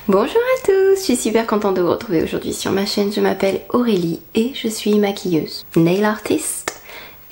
Bonjour à tous, je suis super contente de vous retrouver aujourd'hui sur ma chaîne. Je m'appelle Aurélie et je suis maquilleuse, nail artiste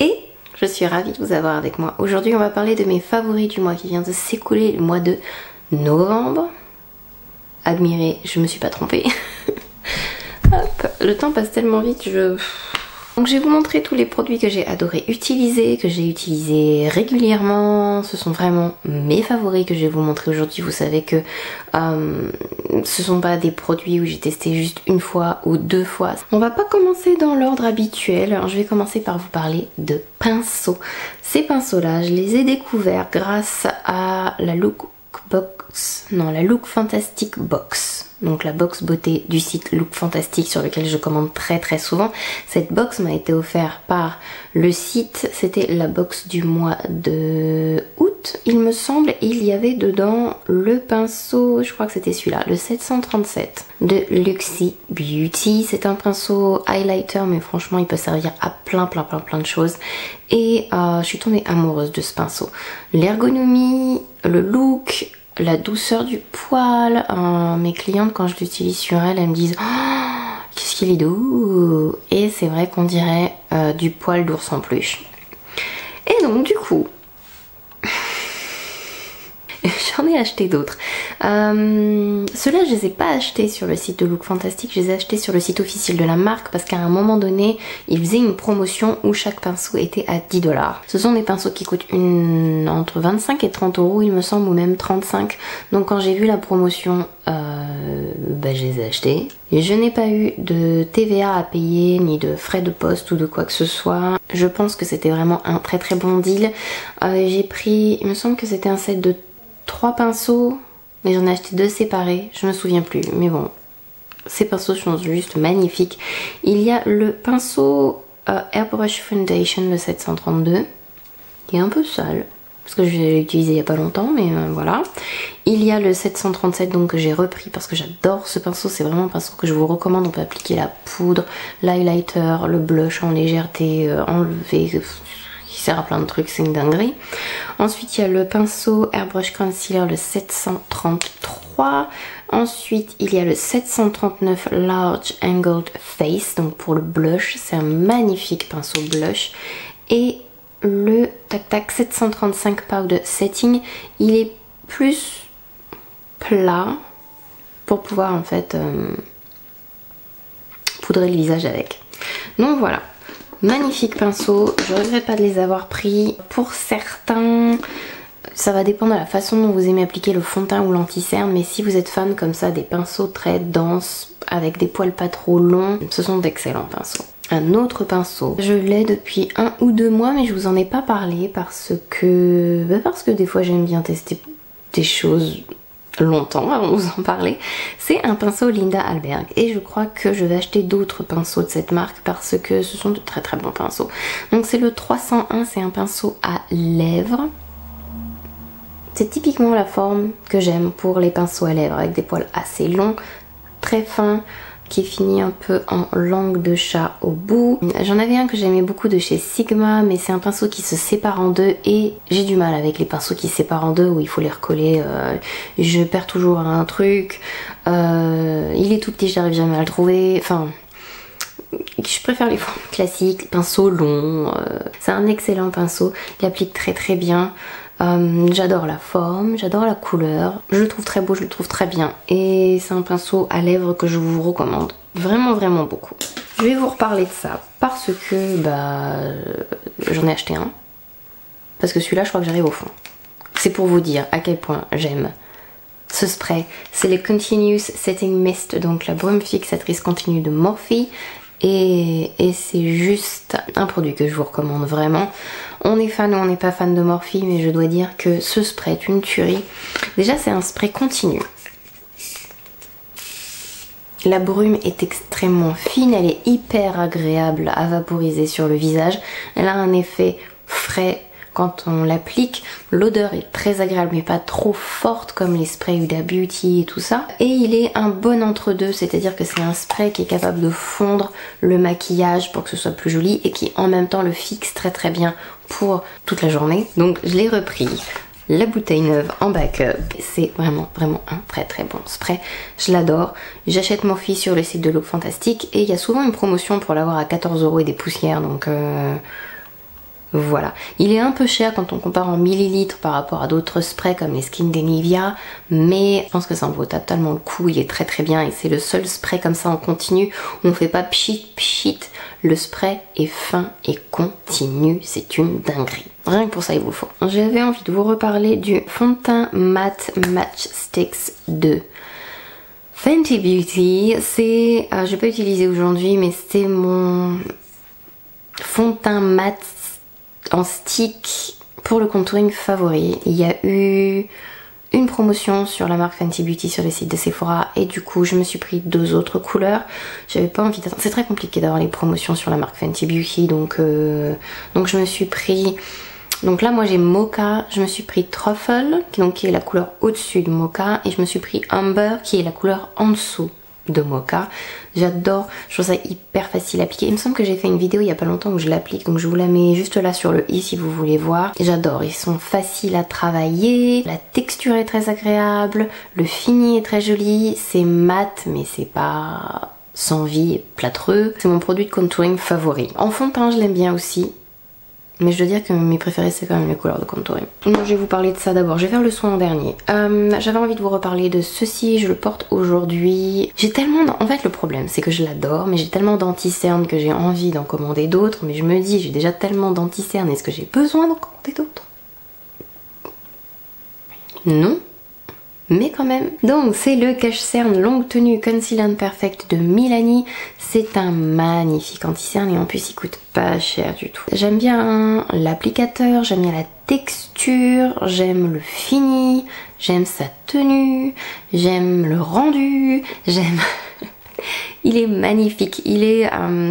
et je suis ravie de vous avoir avec moi. Aujourd'hui on va parler de mes favoris du mois qui vient de s'écouler, le mois de novembre. Admirez, je me suis pas trompée. Hop, le temps passe tellement vite, Donc je vais vous montrer tous les produits que j'ai adoré utiliser, que j'ai utilisés régulièrement. Ce sont vraiment mes favoris que je vais vous montrer aujourd'hui. Vous savez que ce sont pas des produits où j'ai testé juste une fois ou deux fois. On va pas commencer dans l'ordre habituel. Alors, je vais commencer par vous parler de pinceaux. Ces pinceaux-là, je les ai découverts grâce à la Look Fantastic Box. Donc la box beauté du site Look Fantastic sur lequel je commande très souvent. Cette box m'a été offerte par le site, c'était la box du mois de août il me semble, et il y avait dedans le pinceau, je crois que c'était celui-là, le 737 de Luxie Beauty. C'est un pinceau highlighter mais franchement il peut servir à plein de choses et je suis tombée amoureuse de ce pinceau. L'ergonomie, le look, la douceur du poil, mes clientes quand je l'utilise sur elles, elles me disent oh, qu'est-ce qu'il est doux. Et c'est vrai qu'on dirait du poil d'ours en peluche. Et donc du coup j'en ai acheté d'autres. Ceux-là, je les ai pas achetés sur le site de Look Fantastic, je les ai achetés sur le site officiel de la marque parce qu'à un moment donné, ils faisaient une promotion où chaque pinceau était à 10 $. Ce sont des pinceaux qui coûtent entre 25 et 30 €, il me semble, ou même 35. Donc quand j'ai vu la promotion, je les ai achetés. Et je n'ai pas eu de TVA à payer, ni de frais de poste ou de quoi que ce soit. Je pense que c'était vraiment un très bon deal. J'ai pris, il me semble que c'était un set de 3 pinceaux, mais j'en ai acheté 2 séparés, je me souviens plus, mais bon, ces pinceaux sont juste magnifiques. Il y a le pinceau Airbrush Foundation, le 732, qui est un peu sale, parce que je l'ai utilisé il y a pas longtemps, mais voilà. Il y a le 737 donc que j'ai repris parce que j'adore ce pinceau, c'est vraiment un pinceau que je vous recommande. On peut appliquer la poudre, l'highlighter, le blush en légèreté, enlever... qui sert à plein de trucs, c'est une dinguerie. Ensuite, il y a le pinceau Airbrush Concealer, le 733. Ensuite, il y a le 739 Large Angled Face, donc pour le blush. C'est un magnifique pinceau blush. Et le 735 Powder Setting, il est plus plat pour pouvoir en fait poudrer le visage avec. Donc voilà. Magnifique pinceau, je regrette pas de les avoir pris. Pour certains, ça va dépendre de la façon dont vous aimez appliquer le fond de teint ou l'anti-cerne, mais si vous êtes fan comme ça des pinceaux très denses, avec des poils pas trop longs, ce sont d'excellents pinceaux. Un autre pinceau, je l'ai depuis 1 ou 2 mois, mais je vous en ai pas parlé parce que des fois j'aime bien tester des choses longtemps avant de vous en parler. C'est un pinceau Linda Alberg et je crois que je vais acheter d'autres pinceaux de cette marque parce que ce sont de très bons pinceaux. Donc c'est le 301, c'est un pinceau à lèvres. C'est typiquement la forme que j'aime pour les pinceaux à lèvres, avec des poils assez longs, très fins, qui finit un peu en langue de chat au bout. J'en avais un que j'aimais beaucoup de chez Sigma, mais c'est un pinceau qui se sépare en deux et j'ai du mal avec les pinceaux qui se séparent en deux où il faut les recoller. Je perds toujours un truc. Il est tout petit, j'arrive jamais à le trouver. Enfin, je préfère les formes classiques, pinceaux longs. C'est un excellent pinceau, il applique très bien. J'adore la forme, j'adore la couleur, je le trouve très beau, je le trouve très bien et c'est un pinceau à lèvres que je vous recommande vraiment beaucoup. Je vais vous reparler de ça parce que j'en ai acheté un, parce que celui-là je crois que j'arrive au fond. C'est pour vous dire à quel point j'aime ce spray. C'est le Continuous Setting Mist, donc la brume fixatrice continue de Morphe. Et c'est juste un produit que je vous recommande vraiment. On est fan ou on n'est pas fan de Morphe, mais je dois dire que ce spray est une tuerie. Déjà c'est un spray continu. La brume est extrêmement fine, elle est hyper agréable à vaporiser sur le visage. Elle a un effet frais quand on l'applique. L'odeur est très agréable mais pas trop forte comme les sprays Huda Beauty et tout ça. Et il est un bon entre-deux, c'est-à-dire que c'est un spray qui est capable de fondre le maquillage pour que ce soit plus joli et qui en même temps le fixe très bien pour toute la journée. Donc je l'ai repris la bouteille neuve en backup. C'est vraiment un très bon spray. Je l'adore. J'achète Morphe sur le site de Look Fantastic et il y a souvent une promotion pour l'avoir à 14 € et des poussières, donc voilà. Il est un peu cher quand on compare en millilitres par rapport à d'autres sprays comme les Skin de Nivea, mais je pense que ça en vaut totalement le coup. Il est très bien et c'est le seul spray comme ça en continu où on fait pas pchit pchit. Le spray est fin et continu, c'est une dinguerie. Rien que pour ça il vous le faut. J'avais envie de vous reparler du fond de teint Matte Match Sticks 2. Fenty Beauty, c'est... je vais pas utiliser aujourd'hui, mais c'est mon fond de teint mat en stick pour le contouring favori. Il y a eu une promotion sur la marque Fenty Beauty sur le site de Sephora et du coup je me suis pris 2 autres couleurs. J'avais pas envie d'attendre. C'est très compliqué d'avoir les promotions sur la marque Fenty Beauty, donc je me suis pris... Donc là moi j'ai Mocha, je me suis pris Truffle qui est la couleur au-dessus de Mocha et je me suis pris Amber qui est la couleur en dessous de Mocha. J'adore, je trouve ça hyper facile à appliquer. Il me semble que j'ai fait une vidéo il y a pas longtemps où je l'applique, donc je vous la mets juste là sur le i si vous voulez voir. J'adore, ils sont faciles à travailler, la texture est très agréable, le fini est très joli, c'est mat mais c'est pas sans vie et plâtreux. C'est mon produit de contouring favori. En fond de teint je l'aime bien aussi, mais je dois dire que mes préférés c'est quand même les couleurs de contouring. Donc je vais vous parler de ça d'abord, je vais faire le soin en dernier. J'avais envie de vous reparler de ceci, je le porte aujourd'hui. J'ai tellement... En fait le problème c'est que je l'adore, mais j'ai tellement d'anti-cernes que j'ai envie d'en commander d'autres. Mais je me dis, j'ai déjà tellement d'anti-cernes, est-ce que j'ai besoin d'en commander d'autres? Non. Mais quand même. Donc c'est le cache-cerne longue tenue Conceal & Perfect de Milani. C'est un magnifique anti-cerne et en plus il coûte pas cher du tout. J'aime bien l'applicateur, j'aime bien la texture, j'aime le fini, j'aime sa tenue, j'aime le rendu, j'aime... Il est magnifique, il est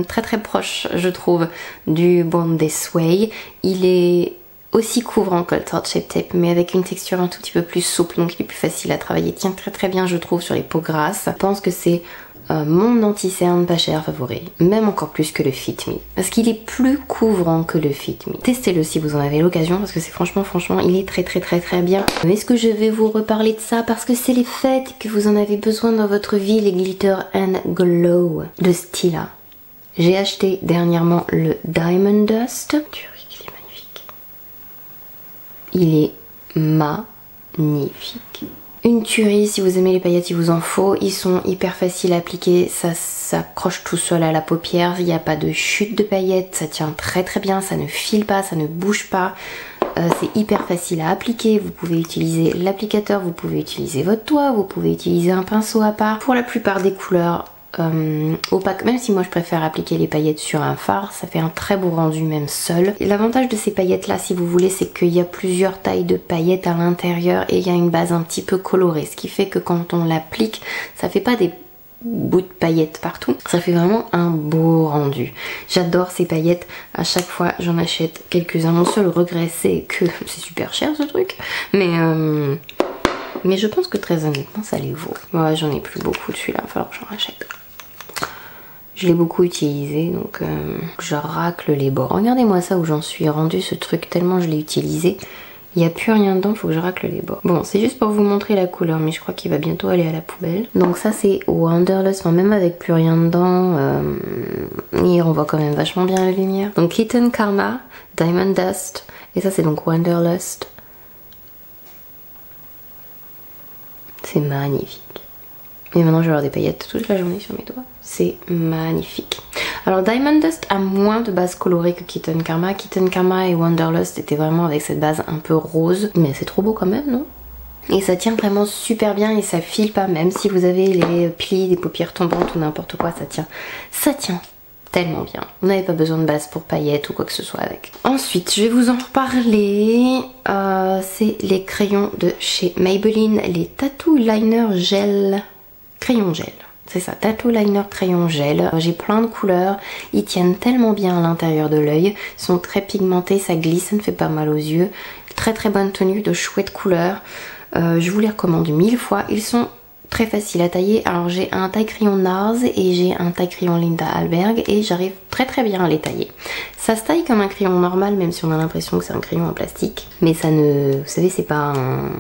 très proche je trouve du Born This Way. Il est aussi couvrant que le Tarte Shape Tape mais avec une texture un tout petit peu plus souple, donc il est plus facile à travailler. Il tient très bien je trouve sur les peaux grasses. Je pense que c'est mon anti-cerne pas cher favori, même encore plus que le Fit Me, parce qu'il est plus couvrant que le Fit Me. Testez-le si vous en avez l'occasion parce que c'est franchement il est très bien. Est-ce que je vais vous reparler de ça parce que c'est les fêtes que vous en avez besoin dans votre vie, les Glitter and Glow de Stila. J'ai acheté dernièrement le Diamond Dust. Il est magnifique. Une tuerie, si vous aimez les paillettes, il vous en faut. Ils sont hyper faciles à appliquer, ça s'accroche tout seul à la paupière. Il n'y a pas de chute de paillettes, ça tient très bien, ça ne file pas, ça ne bouge pas. C'est hyper facile à appliquer. Vous pouvez utiliser l'applicateur, vous pouvez utiliser votre doigt, vous pouvez utiliser un pinceau à part. Pour la plupart des couleurs opaque, même si moi je préfère appliquer les paillettes sur un fard, ça fait un très beau rendu même seul. L'avantage de ces paillettes là si vous voulez c'est qu'il y a plusieurs tailles de paillettes à l'intérieur et il y a une base un petit peu colorée, ce qui fait que quand on l'applique ça fait pas des bouts de paillettes partout, ça fait vraiment un beau rendu. J'adore ces paillettes, à chaque fois j'en achète quelques-uns. Mon seul regret c'est que c'est super cher ce truc, mais je pense que très honnêtement ça les vaut. Ouais, j'en ai plus beaucoup de celui-là, il va falloir que j'en rachète. Je l'ai beaucoup utilisé donc je racle les bords. Regardez-moi ça où j'en suis rendu ce truc tellement je l'ai utilisé. Il n'y a plus rien dedans, il faut que je racle les bords. Bon, c'est juste pour vous montrer la couleur, mais je crois qu'il va bientôt aller à la poubelle. Donc ça c'est Wanderlust, enfin, même avec plus rien dedans, il renvoie quand même vachement bien la lumière. Donc Kitten Karma, Diamond Dust, et ça c'est donc Wanderlust. C'est magnifique. Et maintenant je vais avoir des paillettes toute la journée sur mes doigts. C'est magnifique. Alors Diamond Dust a moins de base colorée que Kitten Karma. Kitten Karma et Wanderlust étaient vraiment avec cette base un peu rose. Mais c'est trop beau quand même, non? Et ça tient vraiment super bien et ça file pas. Même si vous avez les plis, des paupières tombantes ou n'importe quoi, ça tient. Ça tient tellement bien. Vous n'avez pas besoin de base pour paillettes ou quoi que ce soit avec. Ensuite, je vais vous en reparler. C'est les crayons de chez Maybelline. Les Tattoo Liner Gel. Crayon gel, c'est ça, Tattoo Liner crayon gel. J'ai plein de couleurs, ils tiennent tellement bien à l'intérieur de l'œil, ils sont très pigmentés, ça glisse, ça ne fait pas mal aux yeux. Très bonne tenue, de chouettes couleurs. Je vous les recommande 1000 fois, ils sont très facile à tailler. Alors j'ai un taille-crayon NARS et j'ai un taille-crayon Linda Alberg et j'arrive très bien à les tailler. Ça se taille comme un crayon normal, même si on a l'impression que c'est un crayon en plastique. Mais ça ne... Vous savez, c'est pas un...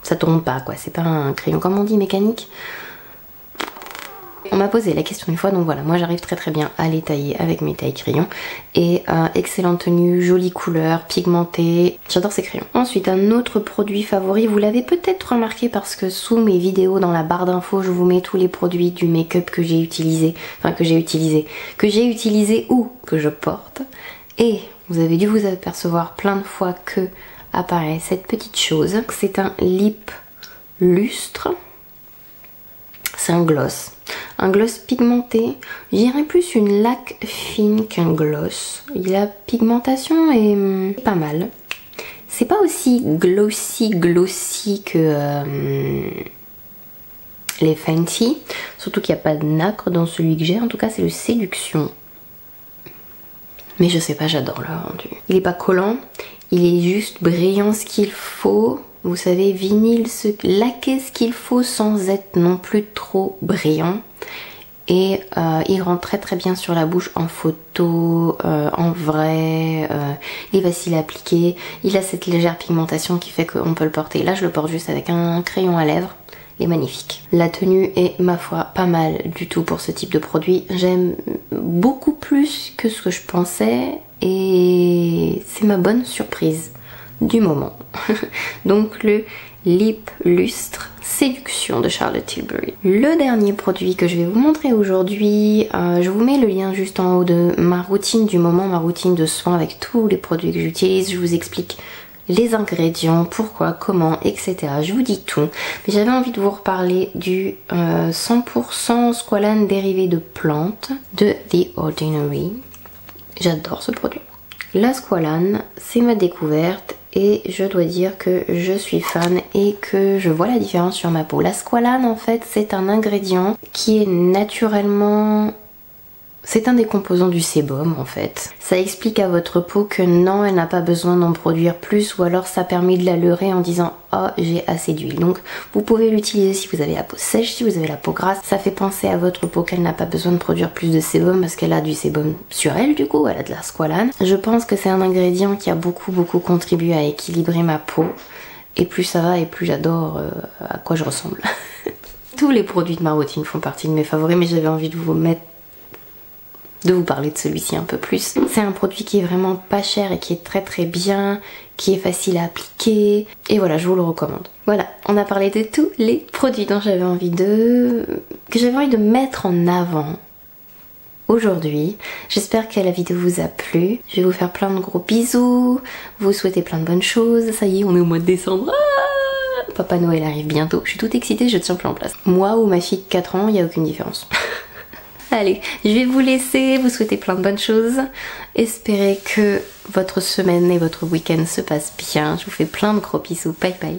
Ça tourne pas quoi, c'est pas un crayon, comme on dit, mécanique. On m'a posé la question une fois, donc voilà, moi j'arrive très bien à les tailler avec mes tailles-crayons. Et excellente tenue, jolie couleur, pigmentée, j'adore ces crayons. Ensuite, un autre produit favori, vous l'avez peut-être remarqué parce que sous mes vidéos dans la barre d'infos, je vous mets tous les produits du make-up que j'ai utilisé, enfin que j'ai utilisé ou que je porte. Et vous avez dû vous apercevoir plein de fois que apparaît cette petite chose. C'est un lip lustre. C'est un gloss pigmenté, je dirais plus une laque fine qu'un gloss. La pigmentation est pas mal. C'est pas aussi glossy que les Fenty, surtout qu'il n'y a pas de nacre dans celui que j'ai, en tout cas c'est le Séduction. Mais je sais pas, j'adore le rendu. Il est pas collant, il est juste brillant ce qu'il faut. Vous savez, vinyle, laquer ce qu'il faut sans être non plus trop brillant. Et il rend très bien sur la bouche en photo, en vrai. Il est facile à appliquer. Il a cette légère pigmentation qui fait qu'on peut le porter. Là, je le porte juste avec un crayon à lèvres. Il est magnifique. La tenue est, ma foi, pas mal du tout pour ce type de produit. J'aime beaucoup plus que ce que je pensais. Et c'est ma bonne surprise du moment. Donc le Lip Lustre Séduction de Charlotte Tilbury. Le dernier produit que je vais vous montrer aujourd'hui, je vous mets le lien juste en haut de ma routine du moment, ma routine de soins avec tous les produits que j'utilise. Je vous explique les ingrédients, pourquoi, comment, etc. Je vous dis tout. Mais j'avais envie de vous reparler du 100% squalane dérivé de plantes de The Ordinary. J'adore ce produit. La squalane, c'est ma découverte et je dois dire que je suis fan et que je vois la différence sur ma peau. La squalane, en fait, c'est un ingrédient qui est naturellement... C'est un des composants du sébum en fait. Ça explique à votre peau que non, elle n'a pas besoin d'en produire plus, ou alors ça permet de la leurrer en disant oh, j'ai assez d'huile. Donc vous pouvez l'utiliser si vous avez la peau sèche, si vous avez la peau grasse. Ça fait penser à votre peau qu'elle n'a pas besoin de produire plus de sébum parce qu'elle a du sébum sur elle, du coup elle a de la squalane. Je pense que c'est un ingrédient qui a beaucoup contribué à équilibrer ma peau. Et plus ça va et plus j'adore à quoi je ressemble. Tous les produits de ma routine font partie de mes favoris, mais j'avais envie de vous parler de celui-ci un peu plus. C'est un produit qui est vraiment pas cher et qui est très bien, qui est facile à appliquer, et voilà, je vous le recommande. Voilà, on a parlé de tous les produits dont j'avais envie de mettre en avant aujourd'hui. J'espère que la vidéo vous a plu. Je vais vous faire plein de gros bisous, vous souhaiter plein de bonnes choses. Ça y est, on est au mois de décembre. Papa Noël arrive bientôt, je suis toute excitée, je tiens plus en place. Moi ou ma fille de 4 ans, il n'y a aucune différence. Allez, je vais vous laisser, vous souhaiter plein de bonnes choses. Espérez que votre semaine et votre week-end se passent bien. Je vous fais plein de gros bisous. Bye bye.